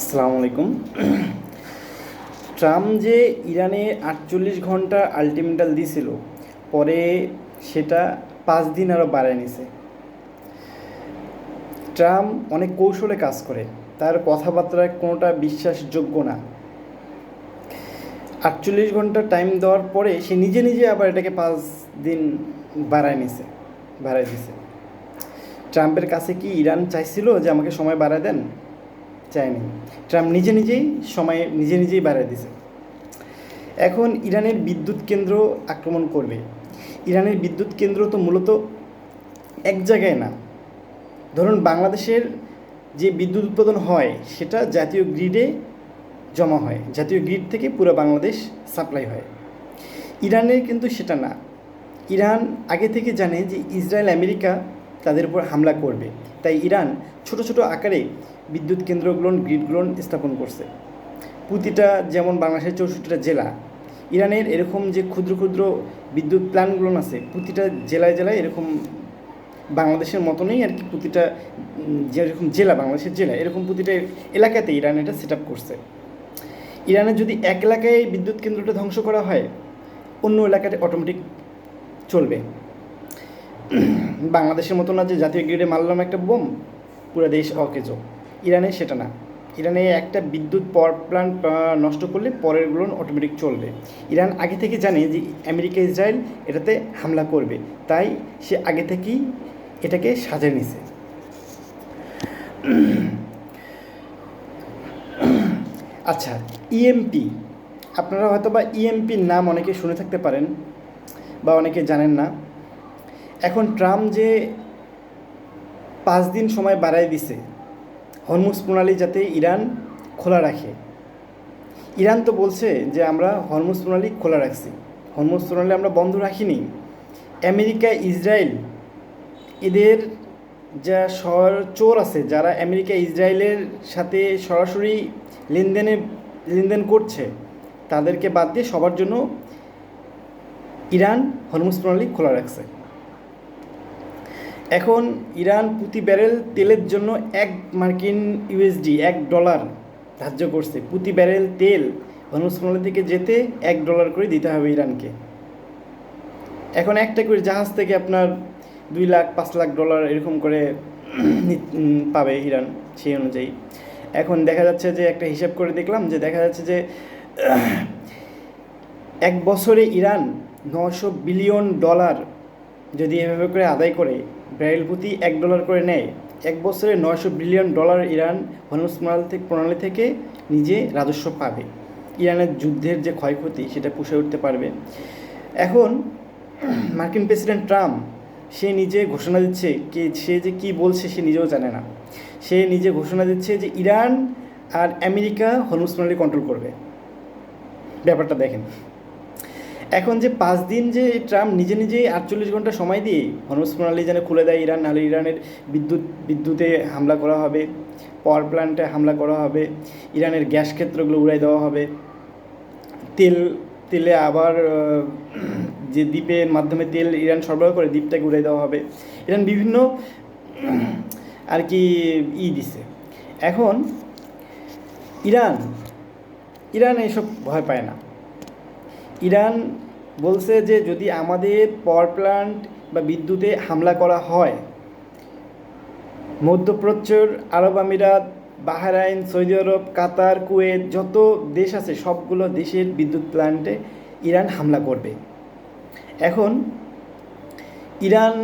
আসসালামু আলাইকুম। ট্রাম্প যে ইরানে 48 ঘন্টা আলটিমেটাম দিয়েছিল, পরে সেটা 5 দিন আরও বাড়ায় নিছে। ট্রাম্প অনেক কৌশলে কাজ করে, তার কথাবার্তায় কোনোটা বিশ্বাসযোগ্য না। 48 ঘন্টা টাইম দেওয়ার পরে সে নিজে নিজে আবার এটাকে 5 দিন বাড়ায় দিছে। ট্রাম্পের কাছে কি ইরান চাইছিল যে আমাকে সময় বাড়ায় দেন? চায়নি। ট্রাম্প নিজে নিজেই বাড়ায় দিছে। এখন ইরানের বিদ্যুৎ কেন্দ্র আক্রমণ করবে। ইরানের বিদ্যুৎ কেন্দ্র তো মূলত এক জায়গায় না। ধরুন বাংলাদেশের যে বিদ্যুৎ উৎপাদন হয় সেটা জাতীয় গ্রিডে জমা হয়, জাতীয় গ্রিড থেকে পুরো বাংলাদেশ সাপ্লাই হয়। ইরানের কিন্তু সেটা না। ইরান আগে থেকে জানে যে ইসরায়েল আমেরিকা তাদের উপর হামলা করবে, তাই ইরান ছোট ছোট আকারে বিদ্যুৎ কেন্দ্রগুলো গ্রিডগুলো স্থাপন করছে। প্রতিটা, যেমন বাংলাদেশের 64টা জেলা, ইরানের এরকম যে ক্ষুদ্র ক্ষুদ্র বিদ্যুৎ প্ল্যান্টগুলো আছে প্রতিটা জেলায় জেলায় এরকম বাংলাদেশের মতনই আর কি। প্রতিটা যেরকম জেলা, বাংলাদেশের জেলা, এরকম প্রতিটা এলাকাতে ইরান এটা সেট আপ করছে। ইরানের যদি এক এলাকায় বিদ্যুৎ কেন্দ্রটা ধ্বংস করা হয়, অন্য এলাকাতে অটোমেটিক চলবে। বাংলাদেশের মতো না যে জাতীয় গ্রিডে মারলাম একটা বোম, পুরো দেশ অকেজো। ইরানে সেটা না। ইরানে একটা বিদ্যুৎ পাওয়ার প্ল্যান্ট নষ্ট করলে পরেরগুলো অটোমেটিক চলবে। ইরান আগে থেকে জানে যে আমেরিকা ইসরায়েল এটাতে হামলা করবে, তাই সে আগে থেকেই এটাকে সাজিয়ে নিছে। আচ্ছা, ইএমপি, আপনারা হয়তো বা ইএমপির নাম অনেকে শুনে থাকতে পারেন বা অনেকে জানেন না। এখন ট্রাম্প যে 5 দিন সময় বাড়ায় দিছে হরমুজ প্রণালী যাতে ইরান খোলা রাখে। ইরান তো বলছে যে আমরা হরমুজ প্রণালী খোলা রাখছি, হরমুজ প্রণালী আমরা বন্ধ রাখিনি। আমেরিকা ইসরায়েল এদের যা চোর আছে, যারা আমেরিকা ইসরায়েলের সাথে সরাসরি লেনদেন করছে, তাদেরকে বাদ দিয়ে সবার জন্য ইরান হরমুজ প্রণালী খোলা রাখছে। এখন ইরান প্রতি ব্যারেল তেলের জন্য $1 ধার্য করছে। প্রতি ব্যারেল তেল হরমুজ প্রণালী থেকে যেতে $1 করে দিতে হবে ইরানকে। এখন একটা করে জাহাজ থেকে আপনার $2 লাখ $5 লাখ এরকম করে পাবে ইরান সেই অনুযায়ী। এখন দেখা যাচ্ছে যে একটা হিসাব করে দেখলাম যে দেখা যাচ্ছে যে 1 বছরে ইরান $900 বিলিয়ন যদি এভাবে করে আদায় করে, ব্যারেল প্রতি $1 করে নেয়, 1 বছরে $900 বিলিয়ন ইরান হরমুজ প্রণালী থেকে নিজে রাজস্ব পাবে। ইরানের যুদ্ধের যে ক্ষয়ক্ষতি সেটা পুষে উঠতে পারবে। এখন মার্কিন প্রেসিডেন্ট ট্রাম্প সে নিজে ঘোষণা দিচ্ছে, সে যে কী বলছে সে নিজেও জানে না। সে নিজে ঘোষণা দিচ্ছে যে ইরান আর আমেরিকা হরমুজ প্রণালী কন্ট্রোল করবে। ব্যাপারটা দেখেন। এখন যে 5 দিন যে ট্রাম্প নিজে নিজেই 48 ঘন্টা সময় দিয়ে হরমুজ প্রণালী যেন খুলে দেয় ইরান, নাহলে ইরানের বিদ্যুতে হামলা করা হবে, পাওয়ার প্ল্যান্টে হামলা করা হবে, ইরানের গ্যাস ক্ষেত্রগুলো উড়াই দেওয়া হবে, তেলে আবার যে দ্বীপের মাধ্যমে তেল ইরান সরবরাহ করে দ্বীপটাকে উড়াই দেওয়া হবে। ইরান বিভিন্ন আর কি দিছে। এখন ইরান এইসব ভয় পায় না। ইরান বলছে যে যদি আমাদের পাওয়ার প্ল্যান্ট বা বিদ্যুতে হামলা করা হয়, মধ্যপ্রাচ্যের আরব আমিরাত, বাহরাইন, সৌদি আরব, কাতার, কুয়েত, যত দেশ আছে সবগুলো দেশের বিদ্যুৎ প্ল্যান্টে ইরান হামলা করবে। এখন ইরান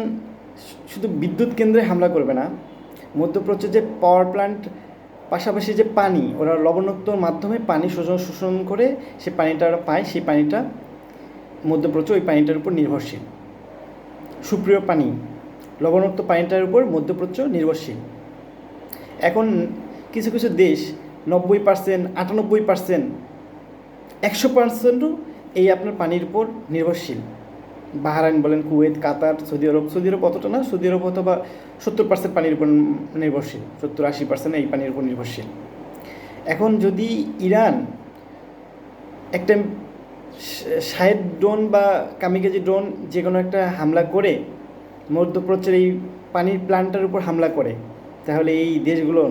শুধু বিদ্যুৎ কেন্দ্রে হামলা করবে না, মধ্যপ্রাচ্যের যে পাওয়ার প্ল্যান্ট, পাশাপাশি যে পানি, ওরা লবণাক্তর মাধ্যমে পানি শোষণ করে সে পানিটা ওরা পায়, সেই পানিটা মধ্যপ্রাচ্য ওই পানিটার উপর নির্ভরশীল। সুপ্রিয় পানি, লবণাক্ত পানিটার উপর মধ্যপ্রাচ্য নির্ভরশীল। এখন কিছু কিছু দেশ 90%, 98%, 100%ও এই আপনার পানির উপর নির্ভরশীল। বাহরাইন বলেন, কুয়েত, কাতার, সৌদি আরব অতটা না, সৌদি আরব অথবা 70% পানির উপর নির্ভরশীল, 70-80% এই পানির উপর নির্ভরশীল। এখন যদি ইরান একটা 60 ড্রোন বা কামিকাজি ড্রোন যে কোনো একটা হামলা করে মধ্যপ্রাচ্যের এই পানির প্ল্যান্টটার উপর হামলা করে, তাহলে এই দেশগুলোর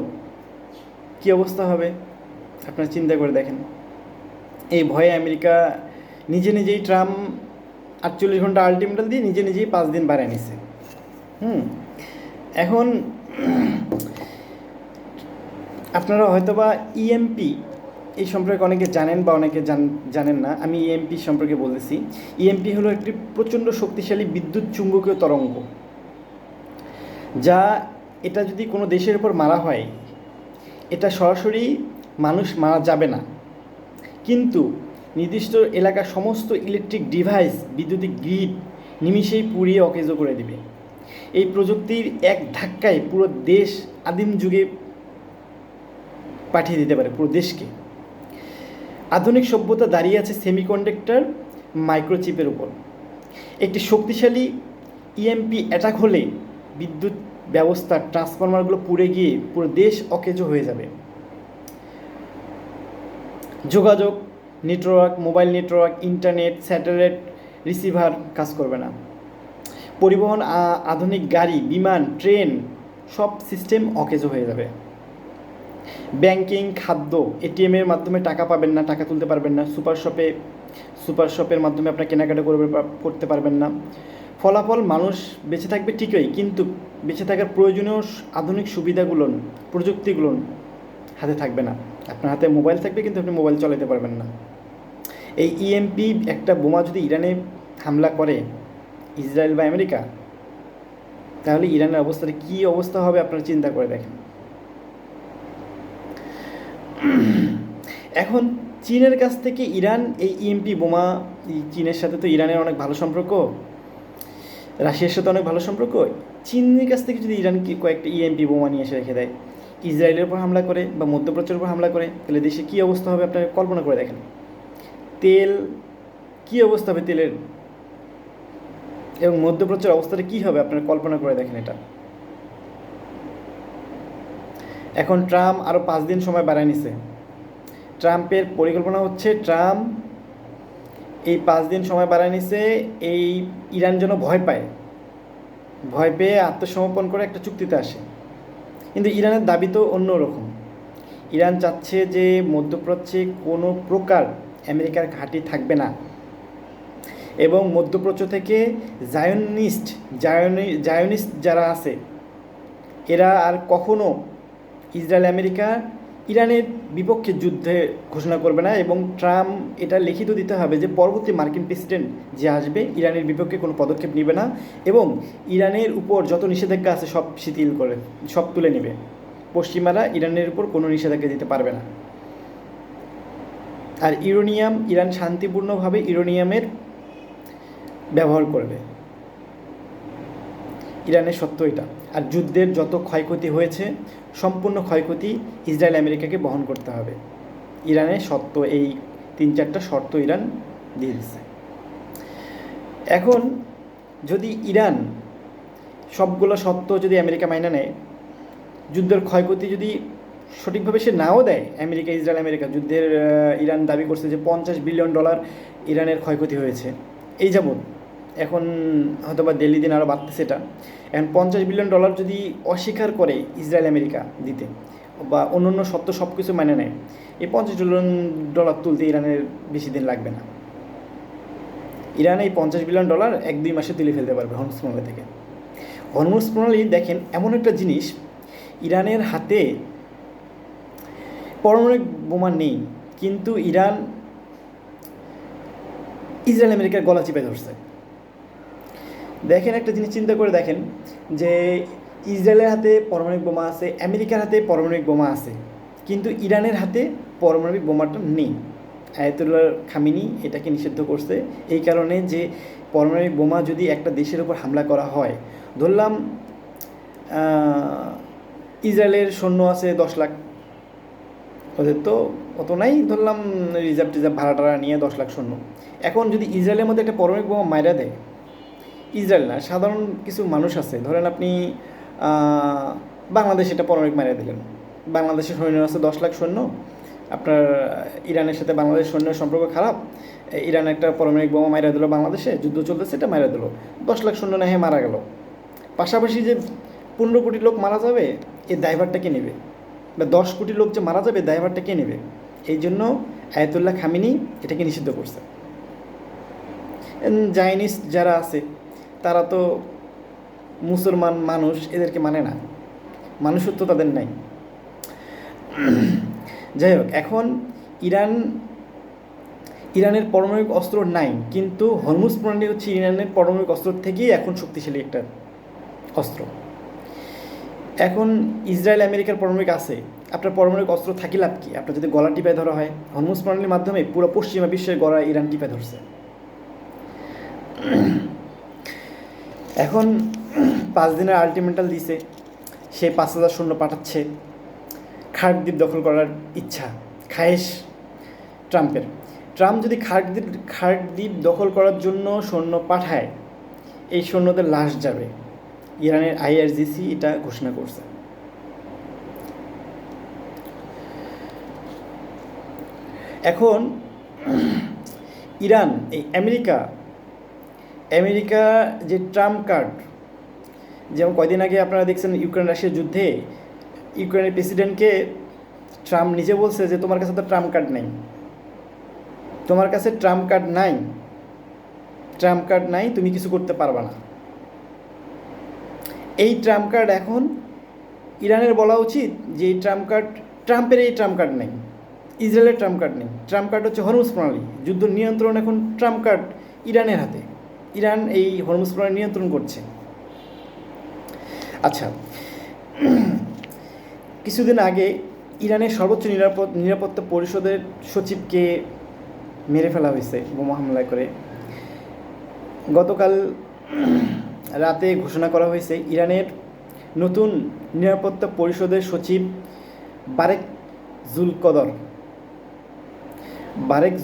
কী অবস্থা হবে? আপনারা চিন্তা করে দেখেন, এই ভয়ে আমেরিকা নিজে নিজেই ট্রাম্প 48 ঘন্টা আলটিমেটাম দিয়ে নিজে নিজেই 5 দিন বাড়ায় নিছে। এখন আপনারা হয়তোবা ইএমপি এই সম্পর্কে অনেকে জানেন বা অনেকে জানেন না। আমি ইএমপি সম্পর্কে বলতেছি। ইএমপি হলো একটি প্রচণ্ড শক্তিশালী বিদ্যুৎ চুম্বকীয় তরঙ্গ, যা এটা যদি কোনো দেশের উপর মারা হয়, এটা সরাসরি মানুষ মারা যাবে না, কিন্তু নির্দিষ্ট এলাকার সমস্ত ইলেকট্রিক ডিভাইস, বিদ্যুতিক গ্রিড নিমিষেই পুড়িয়ে অকেজো করে দিবে। এই প্রযুক্তির এক ধাক্কায় পুরো দেশ আদিম যুগে পাঠিয়ে দিতে পারে, পুরো দেশকে। আধুনিক সভ্যতা দাঁড়িয়ে আছে সেমিকন্ডাক্টর মাইক্রোচিপের উপর। একটি শক্তিশালী ইএমপি অ্যাটাক হলে বিদ্যুৎ ব্যবস্থার ট্রান্সফরমারগুলো পুড়ে গিয়ে পুরো দেশ অকেজো হয়ে যাবে। যোগাযোগ network, mobile network, internet, satellite receiver কাজ করবে না। পরিবহন, আধুনিক গাড়ি, বিমান, ট্রেন, সব সিস্টেম অকেজো হয়ে যাবে। ব্যাংকিং, খাদ্য, এটিএমের মাধ্যমে টাকা পাবেন না, টাকা তুলতে পারবেন না। সুপার শপের মাধ্যমে আপনার কেনাকাটা করতে পারবেন না। ফলাফল, মানুষ বেঁচে থাকবে ঠিকই, কিন্তু বেঁচে থাকার প্রয়োজনীয় আধুনিক সুবিধাগুলো, প্রযুক্তিগুলো হাতে থাকবে না। আপনার হাতে মোবাইল থাকবে, কিন্তু আপনি মোবাইল চালাতে পারবেন না। এই ইএমপি একটা বোমা যদি ইরানে হামলা করে, ইসরায়েল বা আমেরিকা, তাহলে ইরানের অবস্থাটা কী অবস্থা হবে আপনারা চিন্তা করে দেখেন। এখন চীনের কাছ থেকে ইরান এই ইএমপি বোমা, চীনের সাথে তো ইরানের অনেক ভালো সম্পর্ক, রাশিয়ার সাথে অনেক ভালো সম্পর্ক। চীনের কাছ থেকে যদি ইরান কয়েকটা ইএমপি বোমা নিয়ে এসে রেখে দেয়, ইসরায়েলের উপর হামলা করে বা মধ্যপ্রাচ্যের উপর হামলা করে, তাহলে দেশে কী অবস্থা হবে আপনারা কল্পনা করে দেখেন। তেল, কী অবস্থা হবে তেলের, এবং মধ্যপ্রাচ্যের অবস্থাটা কী হবে আপনারা কল্পনা করে দেখেন এটা। এখন ট্রাম্প আরও 5 দিন সময় বাড়ায় নিছে। ট্রাম্পের পরিকল্পনা হচ্ছে, ট্রাম্প এই 5 দিন সময় বাড়ায় নিছে এই ইরান যেন ভয় পেয়ে আত্মসমর্পণ করে একটা চুক্তিতে আসে। কিন্তু ইরানের দাবি তো অন্যরকম। ইরান চাচ্ছে যে মধ্যপ্রাচ্যে কোনো প্রকার আমেরিকার ঘাঁটি থাকবে না, এবং মধ্যপ্রাচ্য থেকে জায়োনিস্ট যারা আছে, এরা আর কখনো ইসরায়েল আমেরিকা ইরানের বিপক্ষে যুদ্ধে ঘোষণা করবে না। এবং ট্রাম্প এটা লিখিত দিতে হবে যে পরবর্তী মার্কিন প্রেসিডেন্ট যে আসবে ইরানের বিপক্ষে কোনো পদক্ষেপ নেবে না, এবং ইরানের উপর যত নিষেধাজ্ঞা আছে সব শিথিল করে, সব তুলে নেবে। পশ্চিমারা ইরানের উপর কোনো নিষেধাজ্ঞা দিতে পারবে না। আর ইরান শান্তিপূর্ণভাবে ইউরেনিয়ামের ব্যবহার করবে। ইরানের সত্য এটা। আর যুদ্ধের যত ক্ষয়ক্ষতি হয়েছে, সম্পূর্ণ ক্ষয়ক্ষতি ইসরায়েল আমেরিকাকে বহন করতে হবে। ইরানের সত্য, এই 3-4টা শর্ত ইরান দিয়ে দিচ্ছে। এখন যদি ইরান সবগুলো সত্য যদি আমেরিকা মাইনা নেয়, যুদ্ধের ক্ষয়ক্ষতি যদি সঠিকভাবে সে নাও দেয়, ইসরায়েল আমেরিকা যুদ্ধের, ইরান দাবি করছে যে $50 বিলিয়ন ইরানের ক্ষয়ক্ষতি হয়েছে এই যাবৎ। এখন হয়তো বা দিল্লি দিন আরও বাড়তেছে এটা। এখন $50 বিলিয়ন যদি অস্বীকার করে ইসরায়েল আমেরিকা দিতে, বা অন্য সত্য সব কিছু মানে নেয়, এই $50 বিলিয়ন তুলতে ইরানের বেশি দিন লাগবে না। ইরান এই $50 বিলিয়ন 1-2 মাসে তুলে ফেলতে পারবে হরমুজ প্রণালী থেকে। হরমুজ প্রণালী দেখেন এমন একটা জিনিস, ইরানের হাতে পারমাণবিক বোমা নেই, কিন্তু ইরান ইসরায়েল আমেরিকার গলা চিপে ধরছে। দেখেন একটা জিনিস চিন্তা করে দেখেন, যে ইসরায়েলের হাতে পারমাণবিক বোমা আছে, আমেরিকার হাতে পারমাণবিক বোমা আছে, কিন্তু ইরানের হাতে পারমাণবিক বোমাটা নেই। আয়াতুল্লাহ খামিনি এটাকে নিষিদ্ধ করছে এই কারণে যে পারমাণবিক বোমা যদি একটা দেশের উপর হামলা করা হয়, ধরলাম ইসরায়েলের সৈন্য আছে 10 লাখ, ওদের তো অত নাই, ধরলাম রিজার্ভ ভাড়া নিয়ে 10 লাখ সৈন্য। এখন যদি ইসরায়েলের মধ্যে একটা পারমাণবিক বোমা মাইরা দেয়, ইসরায়েল না, সাধারণ কিছু মানুষ আছে, ধরেন আপনি বাংলাদেশে একটা পারমাণবিক মাইরা দিলেন, বাংলাদেশের সৈন্য আছে 10 লাখ সৈন্য, আপনার ইরানের সাথে বাংলাদেশ সৈন্যের সম্পর্ক খারাপ, ইরান একটা পারমাণবিক বোমা মাইরা দিল, বাংলাদেশে যুদ্ধ চলতেছে, এটা মাইরা দিল, 10 লাখ সৈন্য না হয়ে মারা গেল। পাশাপাশি যে 15 কোটি লোক মারা যাবে, এই দায়ভারটা কে নেবে? বা 10 কোটি লোক যে মারা যাবে, দায়ভারটা কে নেবে? এই জন্য আয়াতুল্লাহ খামেনি এটাকে নিষিদ্ধ করছে। জায়নিস্ট যারা আছে তারা তো মুসলমান মানুষ, এদেরকে মানে না, মানুষত্ব তাদের নাই। যাই হোক, এখন ইরানের পারমাণবিক অস্ত্র নাই, কিন্তু হরমুজ প্রণালী হচ্ছে ইরানের পারমাণবিক অস্ত্র থেকেই এখন শক্তিশালী একটা অস্ত্র। এখন ইসরায়েল আমেরিকার পারমাণবিক আছে, আপনার পারমাণবিক অস্ত্র থাকি লাভ কি? আপনার যদি গলা টিপায় ধরা হয়, হরমুজ প্রণালীর মাধ্যমে পুরো পশ্চিমা বিশ্বের গলা ইরান টিপায় ধরছে। এখন 5 দিনের আলটিমেটাম দিছে, সে 5,000 সৈন্য পাঠাচ্ছে। খার্কদ্বীপ দখল করার ইচ্ছা, খায়েশ ট্রাম্পের। ট্রাম্প যদি খার্কদ্বীপ দখল করার জন্য সৈন্য পাঠায়, এই সৈন্যদের লাশ যাবে। ইরানের IRGC এটা ঘোষণা করছে। এখন ইরান, এই আমেরিকা যে ট্রাম্প কার্ড, যেমন কয়দিন আগে আপনারা দেখছেন ইউক্রেন রাশিয়ার যুদ্ধে ইউক্রেনের প্রেসিডেন্টকে ট্রাম্প নিজে বলছে যে তোমার কাছে তো ট্রাম্প কার্ড নেই, তোমার কাছে ট্রাম্প কার্ড নাই, তুমি কিছু করতে পারবে না। এই ট্রাম্প কার্ড এখন ইরানের বলা উচিত যে এই ট্রাম্পের এই ট্রাম্প কার্ড নেই, ইসরায়েলের ট্রাম্প কার্ড নেই। ট্রাম্প কার্ড হচ্ছে হরমুজ প্রণালী, যুদ্ধ নিয়ন্ত্রণ এখন ট্রাম্প কার্ড ইরানের হাতে, ইরান এই হরমুজ প্রণালী নিয়ন্ত্রণ করছে। আচ্ছা, কিছুদিন আগে ইরানের সর্বোচ্চ নিরাপত্তা পরিষদের সচিবকে মেরে ফেলা হয়েছে বোমা হামলা করে। গতকাল রাতে ঘোষণা করা হয়েছে ইরানের নতুন নিরাপত্তা পরিষদের সচিব বারেক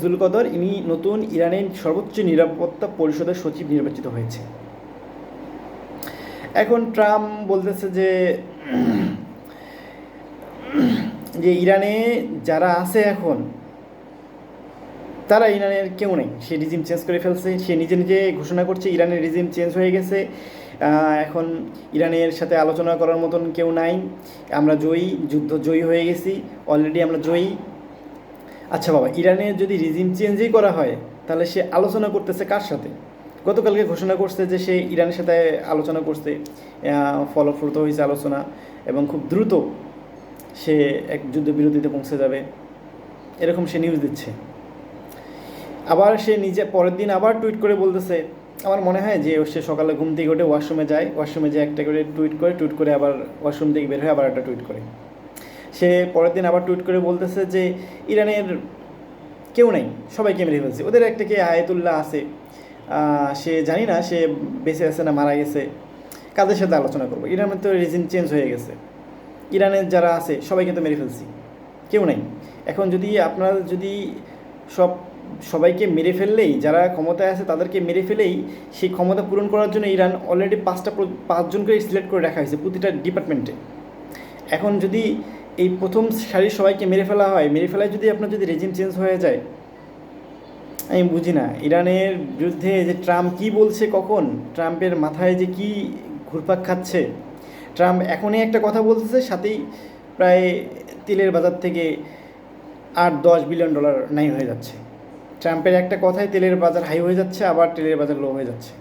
জুলকদর ইনি নতুন ইরানের সর্বোচ্চ নিরাপত্তা পরিষদের সচিব নির্বাচিত হয়েছে। এখন ট্রাম্প বলতেছে যে ইরানে যারা আছে এখন তারা ইরানের কেউ নেই, সে রিজিম চেঞ্জ করে ফেলছে। সে নিজে ঘোষণা করছে ইরানের রিজিম চেঞ্জ হয়ে গেছে, এখন ইরানের সাথে আলোচনা করার মতন কেউ নাই, আমরা জয়ী হয়ে গেছি, অলরেডি আমরা জয়ী। আচ্ছা বাবা, ইরানের যদি রিজিম চেঞ্জই করা হয় তাহলে সে আলোচনা করতেছে কার সাথে? গতকালকে ঘোষণা করছে যে সে ইরানের সাথে আলোচনা করছে, ফলপ্রসূ হয়েছে আলোচনা, এবং খুব দ্রুত সে এক যুদ্ধবিরতিতে পৌঁছে যাবে, এরকম সে নিউজ দিচ্ছে। আবার সে নিজে পরের দিন আবার টুইট করে বলতেছে, আমার মনে হয় যে সে সকালে ঘুম থেকে উঠে ওয়াশরুমে যায় একটা করে টুইট করে আবার ওয়াশরুম থেকে বের হয়ে আবার একটা টুইট করে। সে পরের দিন আবার টুইট করে বলতেছে যে ইরানের কেউ নেই, সবাইকে মেরে ফেলছে, ওদের একটা কে আয়াতুল্লাহ আছে, সে জানি না সে বেঁচে আছে না মারা গেছে, কাদের সাথে আলোচনা করবো, ইরানের তো রিজিম চেঞ্জ হয়ে গেছে, ইরানের যারা আছে সবাইকে তো মেরে ফেলছি, কেউ নেই। এখন আপনারা সবাইকে মেরে ফেললেই, যারা ক্ষমতায় আছে তাদেরকে মেরে ফেলেই সেই ক্ষমতা পূরণ করার জন্য ইরান অলরেডি 5জন করে সিলেক্ট করে রাখা হয়েছে প্রতিটা ডিপার্টমেন্টে। এখন যদি এই প্রথম সারির সবাইকে মেরে ফেলায় যদি আপনার রেজিম চেঞ্জ হয়ে যায়, আমি বুঝি না ইরানের বিরুদ্ধে যে ট্রাম্প কি বলছে, কখন ট্রাম্পের মাথায় যে কি ঘুরপাক খাচ্ছে। ট্রাম্প এখনই একটা কথা বলতেছে, সাথেই প্রায় তেলের বাজার থেকে $8-10 বিলিয়ন নাই হয়ে যাচ্ছে। ট্রাম্পের একটা কথায় তেলের বাজার হাই হয়ে যাচ্ছে, আবার তেলের বাজার লো হয়ে যাচ্ছে।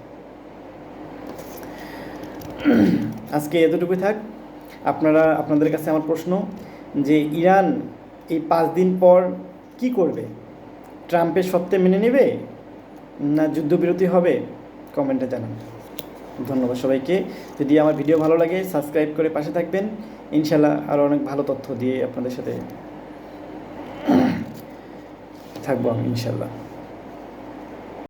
আজকে এতটুকুই থাক। আপনাদের কাছে আমার প্রশ্ন যে ইরান এই 5 দিন পর কি করবে? ট্রাম্পের সত্ত্বে মেনে নেবে না যুদ্ধবিরতি হবে? কমেন্টে জানান। ধন্যবাদ সবাইকে। যদি আমার ভিডিও ভালো লাগে সাবস্ক্রাইব করে পাশে থাকবেন, ইনশাল্লাহ আরও অনেক ভালো তথ্য দিয়ে আপনাদের সাথে থাকবো আমি ইনশাল্লাহ।